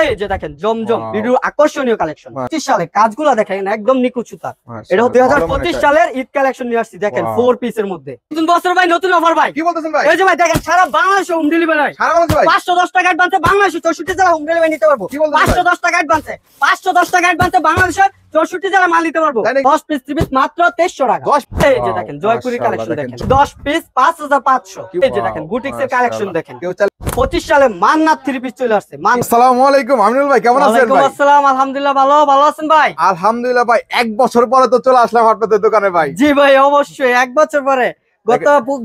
এই যে দেখেন জমজম ভিডিও আকর্ষণীয় কালেকশন 25 সালে কাজগুলো দেখেন একদম নিখুঁত সুতা। এটা 2025 সালের ঈদ কালেকশন নিয়ে আসছি দেখেন 4 পিসের মধ্যে। নতুন বছর ভাই নতুন অফার ভাই। কি বলতেছেন ভাই? এই যে ভাই দেখেন সারা বাংলাদেশে হোম ডেলিভারি। সারা বাংলাদেশে ভাই 510 টাকা অ্যাডভান্সে বাংলাদেশে 64 জেলা হোম ডেলিভারি নিতে পারবো। 510 টাকা অ্যাডভান্সে 510 টাকা অ্যাডভান্সে বাংলাদেশে 64 জেলা মাল নিতে পারবো। 10 পিস 3 পিস মাত্র 2300 টাকা। এই যে দেখেন জয়পুরি কালেকশন দেখেন 10 পিস 5500। এই যে দেখেন বুটিক্সের কালেকশন দেখেন 25 সালে মান্নাত 3 পিস চলে আসছে। আসসালামু আলাইকুম আমিনুল ভাই, কেমন আছেন ভাই? ওয়ালাইকুম আসসালাম, আলহামদুলিল্লাহ ভালো আছেন ভাই? আলহামদুলিল্লাহ ভাই, 1 বছর পরে তো চলে আসলাম আপনাদের দোকানে ভাই। জি ভাই অবশ্যই 1 বছর পরে।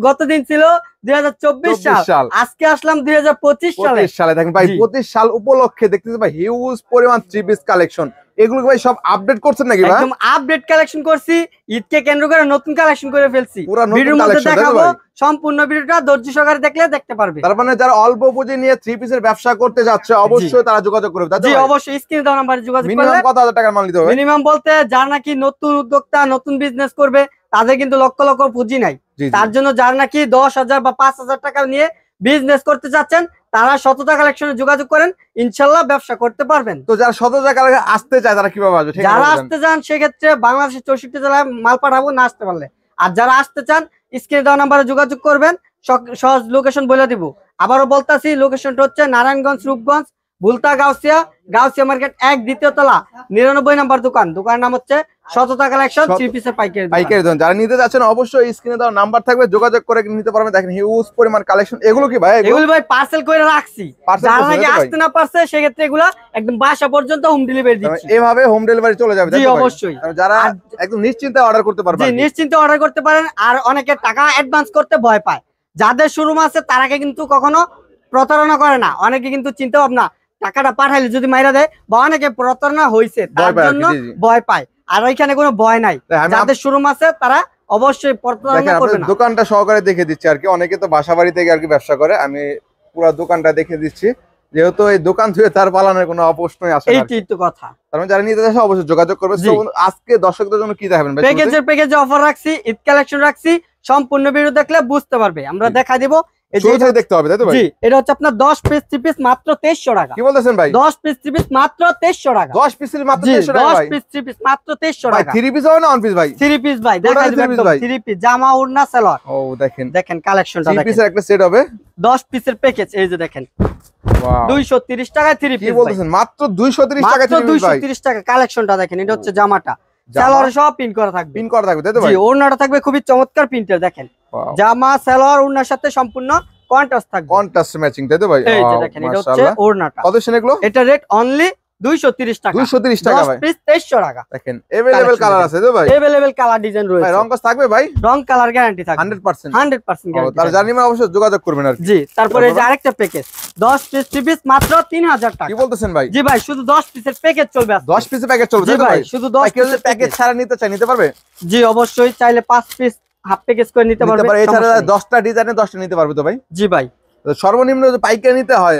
গত দিন ছিল 2024 সাল, আজকে আসলাম 2025 সালে। দেখেন ভাই 25 সাল উপলক্ষে দেখতেছেন ভাই হিউজ পরিমাণ 3 পিস কালেকশন। এগুলো ভাই সব আপডেট করছেন নাকি ভাই? একদম আপডেট কালেকশন করছি, ঈদকে কেন্দ্র করে নতুন কালেকশন করে ফেলছি। ভিডিওর মধ্যে দেখাবো, সম্পূর্ণ ভিডিওটা ধৈর্য সহকারে দেখলে দেখতে পারবে। তার মানে যারা অল্প পুঁজি নিয়ে 3 পিসের ব্যবসা করতে যাচ্ছে অবশ্যই তারা যোগাযোগ করবে। জি অবশ্যই স্ক্রিনে দেওয়া নম্বরে যোগাযোগ করলে। মিনিমাম কত হাজার টাকার মাল নিতে হবে? মিনিমাম বলতে যারা নাকি নতুন উদ্যোক্তা নতুন বিজনেস করবে তাদের কিন্তু লক্ষ লক্ষ পুঁজি নাই। তার জন্য যারা নাকি 10,000 বা 5,000 টাকা নিয়ে বিজনেস করতে চাচ্ছেন তারা সততা কালেকশনে যোগাযোগ করেন, ইনশাল্লাহ ব্যবসা করতে পারবেন। তো যারা সততা কালেকশন আসতে চায় তারা কিভাবে আসবে? যারা আসতে চান সেক্ষেত্রে বাংলাদেশের 64 জেলায় মাল পাঠাবো না আসতে পারলে। আর যারা আসতে চান স্ক্রিনে দেওয়া নাম্বারে যোগাযোগ করবেন, সহজ লোকেশন বলে দিব। আবারও বলতাছি লোকেশনটা হচ্ছে নারায়ণগঞ্জ রূপগঞ্জ ভুলতা গাউসিয়া মার্কেট 1 দ্বিতীয় তলা 99 নম্বর দোকান। দোকানের নাম হচ্ছে সততা কালেকশন 3 পিসের পাইকারি দোকান। যারা নিতে যাচ্ছেন অবশ্যই স্ক্রিনে দেওয়া নাম্বার থাকবে, যোগাযোগ করে নিতে পারবেন। দেখেন হিউজ পরিমাণ কালেকশন। এগুলো কি ভাই? এগুলো ভাই পার্সেল করে রাখছি, যারা নাকি আসতে না পারছে সেক্ষেত্রে এগুলা একদম বাসা পর্যন্ত হোম ডেলিভারি দিচ্ছি। এভাবে হোম ডেলিভারি চলে যাবে? জি অবশ্যই, যারা একদম নিশ্চিন্তে অর্ডার করতে পারবেন। জি নিশ্চিন্তে অর্ডার করতে পারেন। আর অনেকে টাকা অ্যাডভান্স করতে ভয় পায়, যাদের শোরুম আছে তারাকে কিন্তু কখনো প্রতারণা করে না। অনেকে কিন্তু চিন্তা ভাবনা টাকাটা পাঠাইলে যদি মাইরা দেয়, বা অনেকে প্রতারণা হয়েছে তার জন্য ভয় পায়। আর ওইখানে কোনো ভয় নাই, যাদের শোরুম আছে তারা অবশ্যই প্রতারণা করবে না। দোকানটা সহকারে দেখে দিচ্ছি আর কি। অনেকে তো বাসা বাড়ি থেকে আর কি ব্যবসা করে, আমি পুরো দোকানটা দেখে দিচ্ছি, যেহেতু এই দোকান থেকে তার পালানোর কোনো প্রশ্নই আসে না। এইটাই তো কথা। তার মানে যারা নিতে চায় অবশ্যই যোগাযোগ করবে। আজকে দর্শকদের জন্য কি দেখাবেন ভাই? প্যাকেজে অফার রাখছি, ঈদ কালেকশন রাখছি। সম্পূর্ণ ভিডিও দেখলে বুঝতে পারবে, আমরা দেখা দিব। দেখতে হবে তাই তো ভাই? জি এটা হচ্ছে আপনার 10 পিস 3 পিস মাত্র 2300 টাকা। কি বলতেছেন ভাই? 10 পিস 3 পিস মাত্র 2300 টাকা। 10 পিসের মাত্র 2300 টাকা ভাই? 10 পিস 3 পিস মাত্র 2300 টাকা। 3 পিস হবে না 1 পিস ভাই? 3 পিস ভাই, দেখা দিবেন একদম 3 পিস জামা ওড়না সালোয়ার। ও দেখেন কালেকশনটা দেখেন। 3 পিসের একটা সেট হবে 10 পিসের প্যাকেজ। এই যে দেখেন 230 টাকায় 3 পিস। কি বলতেছেন? মাত্র 230 টাকা 3 পিস ভাই? 230 টাকা। কালেকশনটা দেখেন, এটা হচ্ছে জামাটা, সালোয়ার সব প্রিন্ট করা থাকবে। তাই তো ভাই? জি ওড়নাটা থাকবে খুবই চমৎকার প্রিন্টের। দেখেন জামা সালোয়ার ওড়নার সাথে সম্পূর্ণ কন্ট্রাস্ট থাকবে, কন্ট্রাস্ট ম্যাচিং তাই তো ভাই? এই যে দেখেন এটা হচ্ছে ওড়নাটা। কত শুনে এগুলো? এটা রেট অনলি 230 টাকা। 230 টাকা ভাই? 10 পিস 2300 টাকা। দেখেন अवेलेबल কালার আছে তো ভাই? अवेलेबल কালার ডিজাইন রয়েছে। ভাই রং কাজ থাকবে ভাই? রং কালার গ্যারান্টি থাকবে 100%। 100% গ্যারান্টি। তার জানি না অবশ্যই যোগাযোগ করবেন আর কি। জি তারপরে এই যে আরেকটা প্যাকেজ 10 পিস 3 পিস মাত্র 3000 টাকা। কি বলতেছেন ভাই? জি ভাই শুধু 10 পিসের প্যাকেজ চলবে আজকে। 10 পিসের প্যাকেজ চলবে জি ভাই শুধু 10 পিসের প্যাকেজ ছাড়া নিতে চাই নিতে পারবে? জি অবশ্যই, চাইলে 5 পিস হাফ প্যাকেজ করে নিতে পারবে। এছাড়া 10টা ডিজাইনে 10টা নিতে পারবে তো ভাই? জি ভাই। সর্বনিম্ন যদি পাইকারি নিতে হয়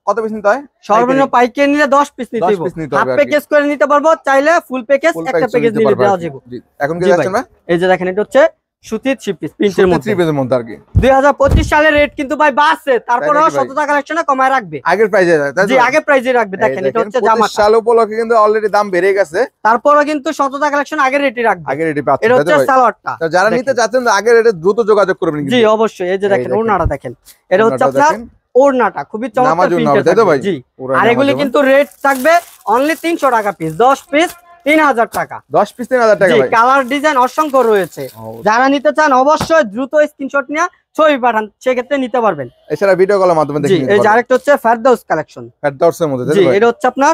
কত পিস নিতে হয়? সর্বনিম্ন পাইকারি নিলে 10 পিস নিতে হবে। হাফ প্যাকেজ করে নিতে পারবো, চাইলে ফুল প্যাকেজ একটা প্যাকেজ নিলে দেওয়া যাবে। এখন কি যাচ্ছে না? এই যে দেখেন এটা হচ্ছে সুতির 3 পিস প্রিন্টের মধ্যে। 3 পিসের মধ্যে আর কি 2025 সালের রেট কিন্তু ভাই বাড়ছে, তারপরেও সততা কালেকশনে কমায় রাখবে। আগের প্রাইজে তাই তো? জি আগের প্রাইজে রাখবে। দেখেন এটা হচ্ছে জামা। 25 সাল উপলক্ষে কিন্তু অলরেডি দাম বেড়ে গেছে, তারপরেও কিন্তু সততা কালেকশন আগের রেটে রাখবে। আগের রেটে পাচ্ছেন এটা হচ্ছে সালোয়ারটা। তো যারা নিতে চাচ্ছেন আগের রেটে দ্রুত যোগাযোগ করবেন কিন্তু। জি অবশ্যই। এই যে দেখেন ওড়নাটা দেখেন, এটা হচ্ছে আপনার ওড়নাটা খুবই চমৎকার প্রিন্টের থাকবে। জি আর এগুলি কিন্তু রেট থাকবে অনলি 300 টাকা পিস। 10 পিস 3000 টাকা। 10 পিস 3000 টাকা ভাই? কালার ডিজাইন অসংখ্য রয়েছে, যারা নিতে চান অবশ্যই দ্রুত স্ক্রিনশট নিয়ে ছবি পাঠান, সেক্ষেত্রে নিতে পারবেন। এছাড়া ভিডিও কলের মাধ্যমে দেখে নিতে পারবেন। এই যে আরেকটা হচ্ছে ফেরদৌস কালেকশন। ফেরদৌসের মধ্যে তাই জি তো ভাই? এটা হচ্ছে আপনার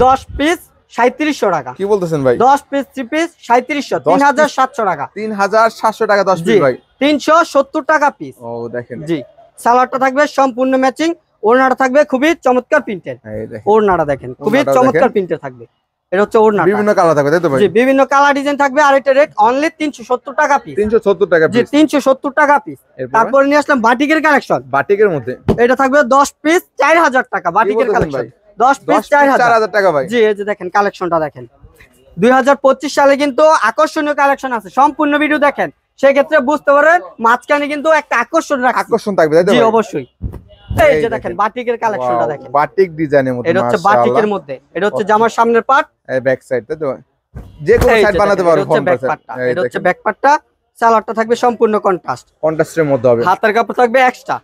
10 পিস 3700 টাকা। কি বলতেছেন ভাই? 10 পিস 3 পিস 3700 3700 টাকা। 3700 টাকা 10 পিস ভাই? 370 টাকা পিস। ও দেখেন। জি সালোয়ারটা থাকবে সম্পূর্ণ ম্যাচিং, ওড়নাটা থাকবে খুবই চমৎকার প্রিন্টের। ওড়নাটা দেখেন খুবই চমৎকার প্রিন্টের থাকবে। এটা হচ্ছে ওড়না, বিভিন্ন কালার থাকবে তাই তো ভাই? জি বিভিন্ন কালার ডিজাইন থাকবে। আর এটা রেট অনলি 370 টাকা পিস। 370 টাকা পিস? জি 370 টাকা পিস। তারপর নিয়ে আসলাম বাটিকের কালেকশন। বাটিকের মধ্যে এটা থাকবে 10 পিস 4000 টাকা। বাটিকের কালেকশন 10 পিস 4000 টাকা ভাই? জি এই যে দেখেন কালেকশনটা দেখেন। 2025 সালে কিন্তু আকর্ষণীয় কালেকশন আছে, সম্পূর্ণ ভিডিও দেখেন, সেক্ষেত্রে বুঝতে পারেন মাঝখানে কিন্তু একটা আকর্ষণ থাকবে তাই তো? জি অবশ্যই। এই যে দেখেন বাটিকের কালেকশনটা দেখেন, বাটিক ডিজাইনের মধ্যে, এটা হচ্ছে বাটিকের মধ্যে, এটা হচ্ছে জামার সামনের পার্ট, এই ব্যাক সাইড তাই তো, যে কোনো সাইড বানাতে পারো। এটা হচ্ছে ব্যাক পার্টটা, এটা হচ্ছে ব্যাক পার্টটা। সালোয়ারটা থাকবে সম্পূর্ণ কন্ট্রাস্টের মধ্যে হবে, হাতের কাপড় থাকবে এক্সট্রা।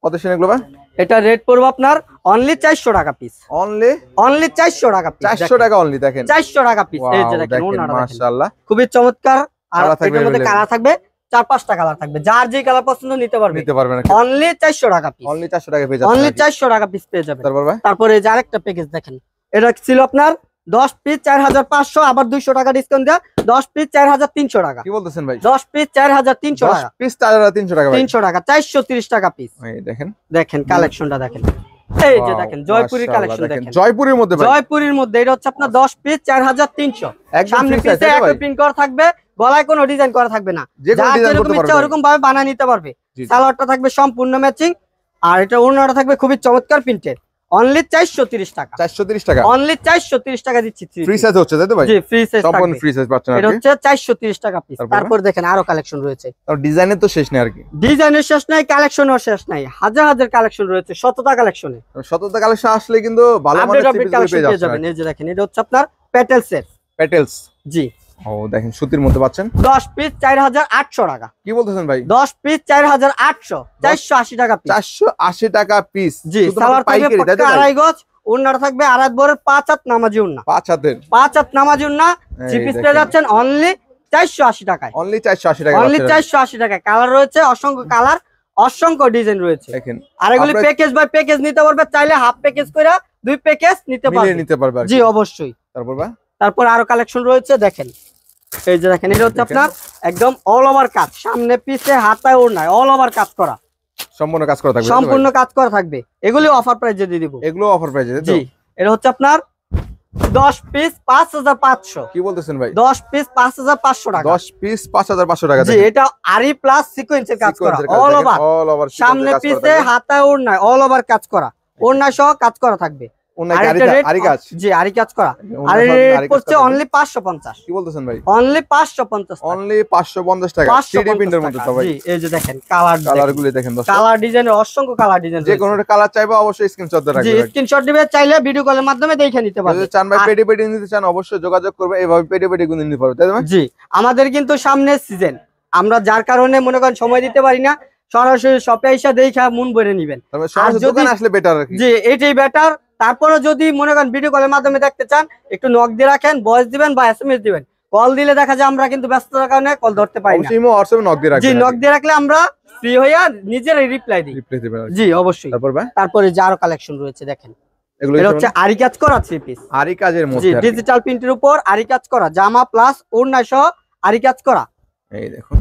কত শুনে এগুলো ভাই? এটা রেট পড়বে আপনার অনলি 400 টাকা পিস, অনলি 400 টাকা পিস, 400 টাকা অনলি, দেখেন 400 টাকা পিস। এই যে দেখেন ওনাটা দেখেন মাশাআল্লাহ, খুবই চমৎকার। আর থাকবে এর মধ্যে কালার থাকবে 4-5টা কালার থাকবে, যার যে কালার পছন্দ নিতে পারবে। অনলি 400 টাকা পিস, অনলি 400 টাকা পেয়ে যাবেন, অনলি 400 টাকা পিস পেয়ে যাবেন। তারপর ভাই তারপরে এই যে আরেকটা প্যাকেজ দেখেন, এটা ছিল আপনার 10 পিস 4500, আবার 200 টাকা ডিসকাউন্ট দেয়া 10 পিস 4300 টাকা। কি বলতেছেন ভাই? 10 পিস 4300 টাকা, 10 পিস 4300 টাকা ভাই, 300 টাকা, 430 টাকা পিস। এই দেখেন, দেখেন কালেকশনটা দেখেন, এই যে দেখেন জয়পুরি কালেকশন দেখেন, জয়পুরের মধ্যে ভাই, জয়পুরের মধ্যে। এটা হচ্ছে আপনার 10 পিস 4300, একদম সামনে ফ্রি সাইজ পিছে ভাই, একটা প্রিন্ট করা থাকবে, গলায় কোনো ডিজাইন করা থাকবে না, যে কোনো যার ডিজাইন যেরকম করতে ইচ্ছা পারবে, ওরকম ভাবে বানিয়ে নিতে পারবে। জি, জি। সালোয়ারটা থাকবে সম্পূর্ণ ম্যাচিং, আর এটা ওড়নাটা থাকবে খুবই চমৎকার প্রিন্টের। অনলি 430 টাকা, 430 টাকা, অনলি 430 টাকা দিচ্ছি। ফ্রি সাইজ হচ্ছে তাই তো ভাই? জি ফ্রি সাইজ সম্পূর্ণ থাকবে, ফ্রি সাইজ পাচ্ছেন এটা আপনি। হচ্ছে 430 টাকা পিস। তারপরে? তারপর দেখেন আরো কালেকশন রয়েছে, আর ডিজাইনের তো শেষ নেই আর কি, ডিজাইনের শেষ নাই, কালেকশনের শেষ নাই, হাজার হাজার কালেকশন রয়েছে, শতটা কালেকশনে। শতটা কালেকশন আসলে কিন্তু ভালো মানের আপডেট থ্রি পিস কালেকশন পেয়ে পেয়ে যাবেন। যাবেন। এই যে দেখেন, এটা হচ্ছে আপনার পেটেলসের, পেটেলস, জি ও দেখেন সুতির মধ্যে পাচ্ছেন, 10 পিস 4800 টাকা, কি বলতেছেন ভাই? 10 পিস 4800, 480 টাকা পিস, 480 টাকা পিস, জি। সালোয়ার থাকবে পাক্কা আড়াই গজ, ওড়নাটা থাকবে আড়াই বরের 5 হাত নামাজি ওড়না, 5 হাতের 5 হাত নামাজি ওড়না। জি পিস পেয়ে যাচ্ছেন অনলি 480 টাকায়, অনলি 480 টাকা, অনলি 480 টাকায়। কালার রয়েছে অসংখ্য কালার, অসংখ্য ডিজাইন রয়েছে। দেখেন আর এগুলি প্যাকেজ বাই প্যাকেজ নিতে পারবে, চাইলে হাফ প্যাকেজ করে 2 প্যাকেজ নিতে মিলিয়ে পারবে, নিতে পারবে আর জি কি। অবশ্যই। তারপর ভাই তারপর আরো কালেকশন রয়েছে দেখেন, এই যে দেখেন, এটা হচ্ছে আপনার একদম অল ওভার কাজ, সামনে পিছে হাতায় ওড়নায় অল ওভার কাজ করা, সম্পূর্ণ কাজ করা থাকবে, সম্পূর্ণ কাজ করা থাকবে। এগুলি অফার প্রাইসে দিয়ে দিব, এগুলো অফার প্রাইসে তাই তো? জি। এটা হচ্ছে আপনার 10 পিস 5500, কি বলতেছেন ভাই? 10 পিস 5500 টাকা, 10 পিস 5500 টাকা, জি। এটা আরি প্লাস সিকোয়েন্সের কাজ করা, অল ওভার, অল ওভার সামনে পিছে হাতায় ওড়নায় অল ওভার কাজ করা, ওড়না সহ কাজ করা থাকবে। আরি কাজ, জি আরি কাজ করা। আর রেট পড়ছে অনলি 550, কি বলতেছেন ভাই? অনলি 550, অনলি 550 টাকা, 3D প্রিন্টের মধ্যে তো ভাই। জি এই যে দেখেন কালার, কালারগুলো দেখেন দর্শক, কালার ডিজাইনের অসংখ্য কালার ডিজাইন, যে কোনো কালার চাইবে অবশ্যই স্ক্রিনশট দিয়ে জি রাখবেন, স্ক্রিনশট দিবে, চাইলে ভিডিও কলের মাধ্যমে দেখে নিতে পারবে। যদি চান ভাই পেডি পেডি নিতে চান অবশ্যই যোগাযোগ করবে, এইভাবে পেডি পেডি গুলো নিতে পারবে তাই তো? জি আমাদের কিন্তু সামনে সিজন, আমরা যার কারণে মনে করেন সময় দিতে পারি না, সরাসরি শপে এসে দেখে মন ভরে নেবেন। তবে সরাসরি দোকানে আসলে বেটার আর কি, জি এটাই বেটার। তারপরে যদি মনে করেন ভিডিও কলের মাধ্যমে দেখতে চান, একটু নক দিয়ে রাখেন, ভয়েস দিবেন বা এসএমএস দিবেন। কল দিলে দেখা যায় আমরা কিন্তু ব্যস্ততার কারণে কল ধরতে পারি না, অবশ্যই হোয়াটসঅ্যাপে নক দিয়ে জি রাখবেন, নক দিয়ে রাখলে আমরা ফ্রি হইয়া নিজেরাই রিপ্লাই দিই, রিপ্লাই দিবেন আর কি। জি অবশ্যই। তারপর ভাই তারপরে যে আরো কালেকশন রয়েছে দেখেন, এগুলো এটা হচ্ছে আরি কাজ করা 3 পিস, আরি কাজের জি মধ্যে আর কি। ডিজিটাল প্রিন্টের উপর আরি কাজ করা, জামা প্লাস ওড়না সহ আরি কাজ করা। এই দেখুন,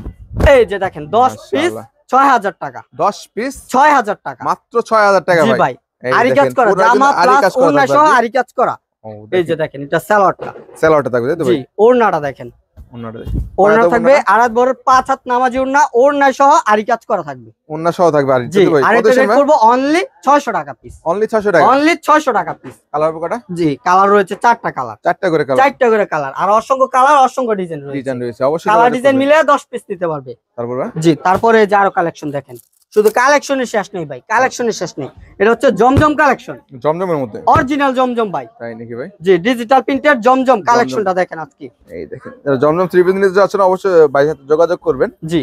এই যে দেখেন 10 পিস মাশাআল্লাহ, 6000 টাকা, 10 পিস 6000 টাকা, মাত্র 6000 টাকা জি ভাই। ভাই। এই আরি দেখেন, কাজ করা পুরো জামা কিন্তু আরি প্লাস কাজ করা ওড়না থাকবে সহ আর কি। আরি কাজ করা। ও, এই যে দেখেন এটা সালোয়ারটা, সেলরটা থাকবে তাই তো জি ভাই? ওড়নাটা দেখেন, ওন্নাটা দেখেন, ওড়না থাকবে আড়াত বড় 5 হাত নামাজি ওড়না, ওড়না সহ আরি কাজ করা থাকবে, ওন্না সহ থাকবে আর জি। তাই তো ভাই? আর কত এটা রেট সময়? করব অনলি 600 টাকা পিস, অনলি 600 টাকা, অনলি 600 টাকা পিস। কালার কটা? জি কালার রয়েছে 4টা কালার, 4টা করে কালার, 4টা করে কালার, আর অসংখ্য কালার অসংখ্য ডিজাইন রয়েছে, ডিজাইন রয়েছে, অবশ্যই কালার যোগাযোগ ডিজাইন করবেন। মিলে 10 পিস নিতে পারবে। তারপর ভাই জি তারপরে যে আরো কালেকশন দেখেন, শুধু কালেকশনের শেষ নেই ভাই, কালেকশনের শেষ নেই। এটা হচ্ছে জমজম কালেকশন, জমজমের মধ্যে, অরিজিনাল জমজম ভাই, তাই নাকি ভাই? জি ডিজিটাল প্রিন্টের জমজম কালেকশনটা দেখেন আজকে, এই দেখেন যারা জমজম 3 পিস নিতে যাচ্ছেন অবশ্যই ভাইয়ের সাথে যোগাযোগ করবেন। জি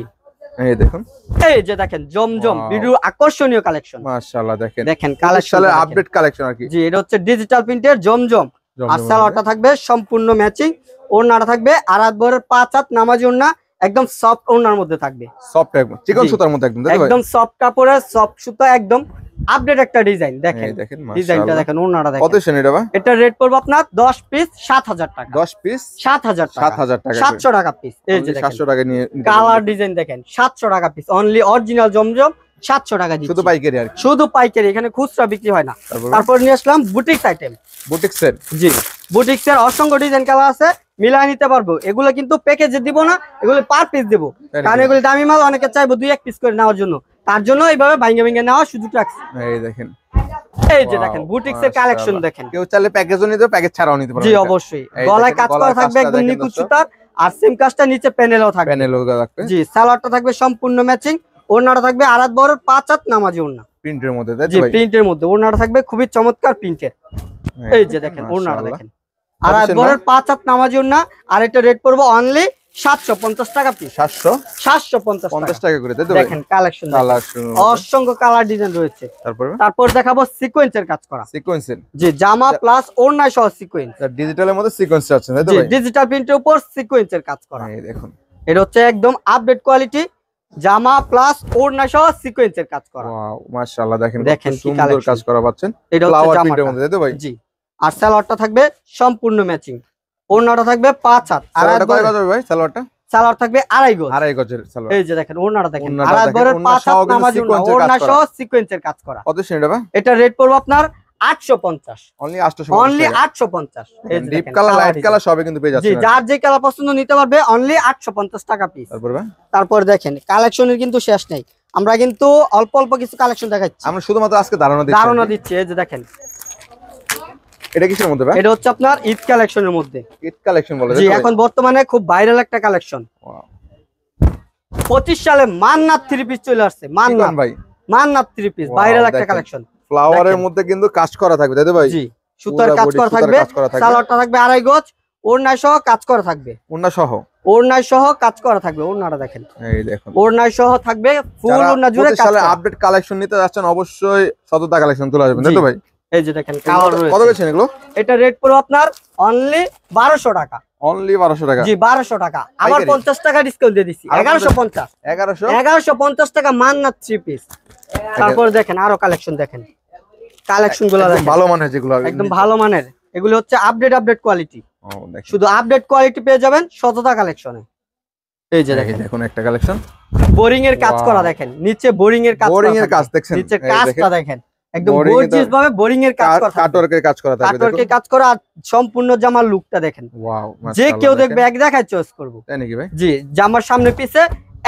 এই দেখুন, এই যে দেখেন জমজম Wow. ভিডিও আকর্ষণীয় কালেকশন, মাশাআল্লাহ দেখেন, দেখেন কালেকশন কালেকশন আপডেট কালেকশন আর কি। জি এটা হচ্ছে ডিজিটাল প্রিন্টের জমজম। আর জমজমের সালোয়ারটা থাকবে সম্পূর্ণ ম্যাচিং, ওড়নাটা থাকবে আড়াত বরের 5 হাত নামাজি ওড়না, একদম সফট ওড়নার মধ্যে থাকবে, সফট একদম চিকন জি। সুতার মধ্যে একদম তাই তো ভাই? একদম সফট কাপড়ের সফট সুতা, একদম আপডেট একটা ডিজাইন দেখেন, এই দেখেন ডিজাইনটা মাশাআল্লাহ, দেখেন, ওড়নাটা কত দেখেন। সেন এটা ভাই? এটা রেট পড়বে আপনার 10 পিস 7000 টাকা, 10 পিস 7000 টাকা, 7000 টাকা, 700 টাকা পিস। এই যে দেখেন 700 টাকা নিয়ে নিতে কালার পারবেন। ডিজাইন দেখেন, 700 টাকা পিস, অনলি অরিজিনাল জমজম 700 টাকা দিচ্ছি, শুধু পাইকারি আর কি। শুধু পাইকারি, এখানে খুচরা বিক্রি হয় না। তারপর তারপর নিয়ে আসলাম বুটিক্স আইটেম, বুটিক সেট, জি বুটিক্স এর অসংখ্য ডিজাইন কালার আছে, মিলাই নিতে পারবো। এগুলো কিন্তু প্যাকেজে দিব না, এগুলো পার পিস দেবো, তাই কারণ নাকি? এগুলো দামি মাল, অনেকে চাইবো 2-1 পিস করে নেওয়ার জন্য, তার জন্য এইভাবে ভাঙে ভেঙে নেওয়া সুযোগ রাখছি। এই দেখেন, এই যে Wow, দেখেন বুটিক্স এর কালেকশন মাশাআল্লাহ। দেখেন, কেউ চাইলে প্যাকেজও নিতে পারবে, প্যাকেজ ছাড়াও নিতে পারবে। জি অবশ্যই। এই গলায় দেখেন, কাজ করা গলায় থাকবে কাজটা একদম দেখেন নিখুঁত দর্শক। সুতার, আর সেম কাজটা নিচে প্যানেলও থাকবে, প্যানেলও রাখবে, জি। সালোয়ারটা থাকবে সম্পূর্ণ ম্যাচিং, ওড়নাটা থাকবে আড়াত বড় 5 হাত নামাজি ওড়না, প্রিন্টের মধ্যে তাই তো জি ভাই? প্রিন্টের মধ্যে ওড়নাটা থাকবে খুবই চমৎকার প্রিন্টের। এই যে দেখেন ওড়নাটা দেখেন, আর একবারের 5 হাত নামাজি ওড়না। আর এটা রেট পড়বে অনলি 750 টাকা পিস। 750 টাকা করে তাই তো ভাই? দেখেন কালেকশন কালেকশন অসংখ্য কালার ডিজাইন রয়েছে। তারপর দেখাবো সিকোয়েন্সের কাজ করা। সিকোয়েন্সের জি জামা প্লাস ওড়না সহ সিকোয়েন্স, ডিজিটালের মধ্যে সিকোয়েন্স আছে তাই তো জি ভাই? ডিজিটাল প্রিন্টের উপর সিকোয়েন্সের কাজ করা। এই দেখুন এটা হচ্ছে একদম আপডেট কোয়ালিটি, জামা প্লাস ওড়না সহ সিকোয়েন্সের কাজ করা। ওয়াও মাশাআল্লাহ, দেখেন দেখেন কত কি সুন্দর collection। কাজ করা পাচ্ছেন এটা হচ্ছে ফ্লাওয়ার জামাটা প্রিন্টের মধ্যে তাই তো ভাই? জি। আর সালোয়ারটা থাকবে সম্পূর্ণ ম্যাচিং, ওড়নাটা থাকবে 5 হাত। আর সালোয়ারটা কয় গজ হবে ভাই? সালোয়ারটা সালোয়ার থাকবে 2.5 গজ। 2.5 গজের সালোয়ার। এই যে দেখেন ওড়নাটা দেখেন, ওড়নাটা আর দেখেন, একবারে ওড়না 5 সহ হাত কিন্তু নামাজি ওড়না, sequence এর ওড়না কাজ সহ করা। সিকোয়েন্সের কাজ করা। কত সেটা ভাই? এটা রেট পড়বে আপনার 850, অনলি 850 অনলি টাকা। 850। এই যে ডিপ দেখেন, কালার লাইট design। কালার সবই কিন্তু পেয়ে জি যাচ্ছেন। যার যে কালার পছন্দ নিতে পারবে, অনলি 850 টাকা পিস। তারপর ভাই তারপর দেখেন কালেকশনের কিন্তু শেষ নেই, আমরা কিন্তু অল্প অল্প কিছু কালেকশন দেখাচ্ছি, আমরা শুধুমাত্র আজকে ধারণা দিচ্ছি। এই যে দেখেন এটা কিসের মধ্যে ভাই? এটা হচ্ছে আপনার ঈদ কালেকশনের মধ্যে। ঈদ কালেকশন বলে জি এখন বর্তমানে খুব ভাইরাল একটা কালেকশন। 25 সালে মান্নাত 3 পিস চলে আসছে। মান্নাত ভাই, মান্নাত 3 পিস Wow, ভাইরাল একটা দেখেন। কালেকশন। ফ্লাওয়ারের মধ্যে কিন্তু কাজ করা থাকবে তাই তো ভাই? জি সুতার পুরা কাজ body করা সুতার থাকবে, কাজ করা থাকবে। সালোয়ারটা থাকবে 2.5 গজ, ওড়না সহ কাজ করা থাকবে। ওড়না সহ? ওড়না সহ কাজ করা থাকবে, ওড়নাটা দেখেন। এই দেখুন ওড়না সহ থাকবে ফুল ওড়না জুড়ে কাজ সালে করা। আপডেট কালেকশন নিতে যাচ্ছেন, অবশ্যই শততা কালেকশন তুলে আসবেন তাই তো ভাই? এই যে দেখেন কালার রয়েছে। কত বেচেন এগুলো? এটা রেট পড়বে আপনার অনলি 1200 টাকা। অনলি 1200 টাকা? জি 1200 টাকা। আবার 50 টাকা ডিসকাউন্ট দিয়ে দিছি, 1150। 1150 টাকা মান্নাত 3 পিস। তারপর দেখেন আরো কালেকশন দেখেন, কালেকশন গুলো দেখেন ভালো মানের, যেগুলো একদম ভালো মানের। এগুলো হচ্ছে আপডেট কোয়ালিটি। ও দেখেন, শুধু আপডেট কোয়ালিটি পেয়ে যাবেন শততা কালেকশনে। এই যে দেখেন দেখুন একটা কালেকশন, বোরিং এর কাজ করা দেখেন, নিচে বোরিং এর কাজ করা বোরিং এর থাকবে। কাজ দেখছেন? নিচে এই কাজটা দেখেন, দেখেন একদম boring এ গর্জিয়াস ভাবে বোরিং এর কাজ করা থাকবে। কাটওয়ার্কের কাজ করা থাকবে। কাটওয়ার্কের কাজ করা, আর সম্পূর্ণ জামার লুকটা দেখেন। ওয়াও যে কেউ দেখবে এক দেখায় চয়েস করব। তাই নাকি ভাই? জি জামার সামনে পিছে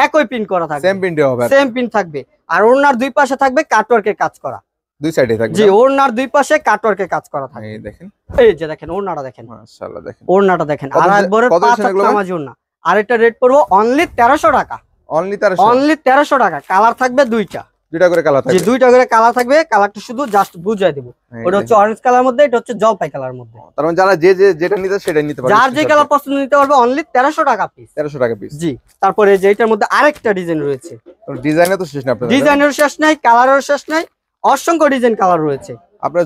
একই পিন করা থাকবে, সেম প্রিন্টে হবে? সেম পিন থাকবে। আর ওড়নার দুই পাশে থাকবে কাটওয়ার্কের কাজ করা, দুই সাইডে থাকবে? জি ওড়নার দুই পাশে কাটওয়ার্কের কাজ করা থাকবে। এই দেখেন, এই যে দেখেন ওড়নাটা দেখেন, মাশাআল্লাহ দেখেন ওড়নাটা দেখেন। আর একবারে কত 5 হাত নামাজি ওড়না। আর এটা রেট পড়বে অনলি 1300 টাকা। অনলি 1300? অনলি 1300 টাকা। কালার থাকবে দুইটা করে কালার জি থাকবে? দুইটা করে কালার থাকবে। কালারটা শুধু জাস্ট বুঝাই দেব। ওটা হচ্ছে অরেঞ্জ কালার মধ্যে, এটা হচ্ছে জলপাই কালার মধ্যে। তার মানে যারা যেটা নিতে সেটাই নিতে পারবে, যার যে কালার পছন্দ নিতে পারবে, অনলি 1300 টাকা পিস। 1300 টাকা পিস? জি। তারপরে যে এটার মধ্যে আরেকটা ডিজাইন রয়েছে, ডিজাইনে তো শেষ না আপনাদের? ডিজাইনের শেষ নাই, কালারের শেষ নাই, অসংখ্য ডিজাইন কালার রয়েছে। আপনারা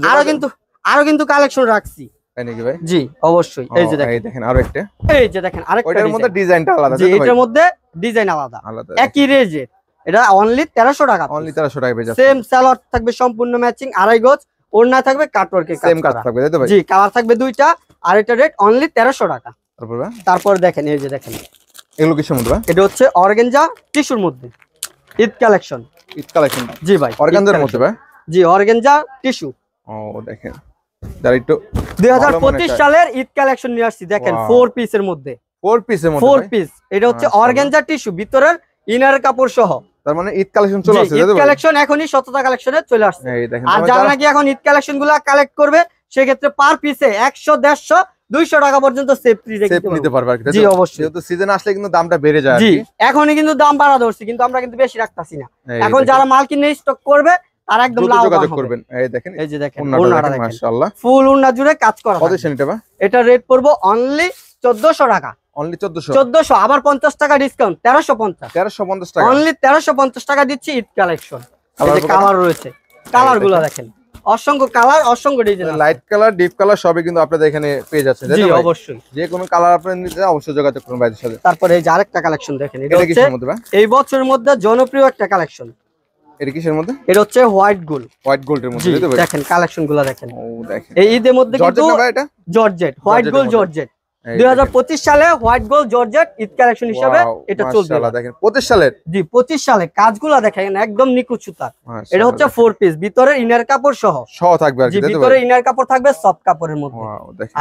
আরো কিন্তু কালেকশন রাখছি। তাই নাকি ভাই? জি অবশ্যই। এই যে দেখেন আরো একটা, এই যে দেখেন আরেকটা ওইটার মধ্যে ডিজাইন। ডিজাইনটা আলাদা জি তাই তো ভাই? এটার মধ্যে ডিজাইন আলাদা, আলাদা। একই রেঞ্জের। এটা অনলি 1300 টাকা। অনলি 1300 টাকা পেয়ে যাচ্ছে। সেম সালোয়ার থাকবে সম্পূর্ণ ম্যাচিং 2.5 গজ, ওড়না থাকবে কাটওয়ার্কের সেম কাজ থাকবে তাই তো ভাই? জি কালার থাকবে দুইটা। আর এটা রেট অনলি 1300 টাকা। তারপর দেখেন এই যে দেখেন এগুলো কিসের মধ্যে ভাই? এটা হচ্ছে অর্গানজা টিস্যুর মধ্যে ঈদ কালেকশন। ঈদ কালেকশন? জি ভাই অর্গানজার মধ্যে ভাই? জি অর্গানজা টিস্যু। ও দেখেন, যারা একটু 2025 সালের ঈদ কালেকশন নিয়ে আসছি দেখেন, 4 পিসের মধ্যে। 4 পিসের মধ্যে? 4 পিস। এটা হচ্ছে অর্গানজা টিস্যু, ভিতরের ইনার কাপড় সহ। তার মানে ঈদ কালেকশন চলে আসছে ঈদ কালেকশন এখনই শততা কালেকশনে চলে আসছে। এই দেখেন, আর যারা নাকি এখন ঈদ কালেকশন গুলা কালেক্ট করবে, সেক্ষেত্রে পার পিসে 100, 150, 200 টাকা পর্যন্ত সেফটি নিতে পারবে আর কি। জি অবশ্যই, যেহেতু সিজন আসলে কিন্তু দামটা বেড়ে যায়। জি এখনই কিন্তু দাম বাড়া ধরছি, কিন্তু আমরা কিন্তু বেশি রাখতাছি না। এখন যারা মাল কিনে স্টক করবে তার একদম যোগাযোগ করবেন। এই দেখেন, এই যে দেখেন ওড়নাটা দেখেন মাশাআল্লাহ, ফুল ওড়না জুড়ে কাজ করা। কত সেটা ভাই? এটা রেট পড়বে অনলি 1400 টাকা। অনলি 1400? 1400 আবার 50 টাকা ডিসকাউন্ট, 1350। 1350 টাকা? অনলি 1350 টাকা দিচ্ছি ঈদ কালেকশন। এই যে কালার রয়েছে, কালার গুলো দেখেন, অসংখ্য কালার, অসংখ্য design, light colour, deep colour সবই কিন্তু আপনাদের এখানে পেয়ে যাচ্ছে। জি অবশ্যই, যে কোনো কালার আপনারা নিতে অবশ্যই যোগাযোগ করুন ভাইদের সাথে। তারপরে এই যে আরেকটা কালেকশন দেখেন, এটা হচ্ছে কিসের মধ্যে ভাই? এই বছরের মধ্যে জনপ্রিয় একটা কালেকশন। এটা কিসের মধ্যে? এটা হচ্ছে হোয়াইট গোল্ড। হোয়াইট গোল্ডের মধ্যে তাই তো ভাই? দেখেন কালেকশন গুলো দেখেন। ও দেখেন, এই ঈদের মধ্যে কিন্তু জর্জেট না ভাই? এটা জর্জেট, হোয়াইট গোল্ড জর্জেট। 2025 সালে white gold georgette Eid collection হিসেবে এটা চলবে। মাশাআল্লাহ দেখেন 25 সালের? জি 25 সালে কাজগুলো দেখেন একদম নিখুঁত সুতার। এটা হচ্ছে 4 পিস, ভিতরে ইনার কাপড় সহ থাকবে আর কি তাই তো? ভিতরে ইনার কাপড় থাকবে সফট কাপড়ের মধ্যে।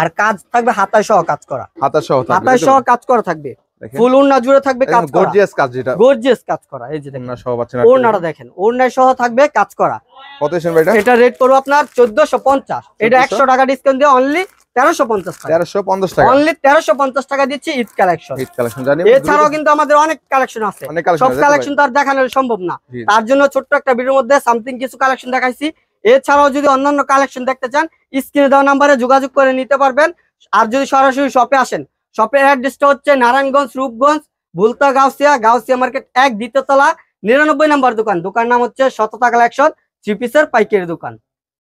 আর কাজ থাকবে হাতায় সহ কাজ করা, হাতায় সহ কাজ করা থাকবে। ফুল ওড়না জুড়ে থাকবে কাজ করা, গর্জিয়াস কাজ, যেটা গর্জিয়াস কাজ করা। এই যে দেখেন ওড়না সহ পাচ্ছেন, ওড়নাটা দেখেন, ওড়নায় সহ থাকবে কাজ করা। কত এসেন ভাই এটা? এটা রেট করব আপনার 1450। এটা 100 টাকা ডিসকাউন্ট দিয়ে অনলি 1350 টাকা। 1350 টাকা অনলি 1350 টাকা দিচ্ছি ঈদ কালেকশন। ঈদ কালেকশন জানি। এছাড়াও কিন্তু আমাদের অনেক কালেকশন আছে, অনেক কালেকশন সব আছে কালেকশন তো আর দেখানো সম্ভব না, জি। তার জন্য ছোট্ট একটা ভিডিওর মধ্যে সামথিং কিছু কালেকশন দেখাইছি। এছাড়াও যদি অন্যান্য কালেকশন দেখতে চান স্ক্রিনে দেওয়া নাম্বারে যোগাযোগ করে নিতে পারবেন। আর যদি সরাসরি শপে আসেন, শপের অ্যাড্রেসটা হচ্ছে নারায়ণগঞ্জ রূপগঞ্জ ভুলতা গাউসিয়া মার্কেট 1 দ্বিতীয় তলা 99 নম্বর দোকান। দোকান নাম হচ্ছে সততা কালেকশন, 3 পিসের পাইকারি দোকান।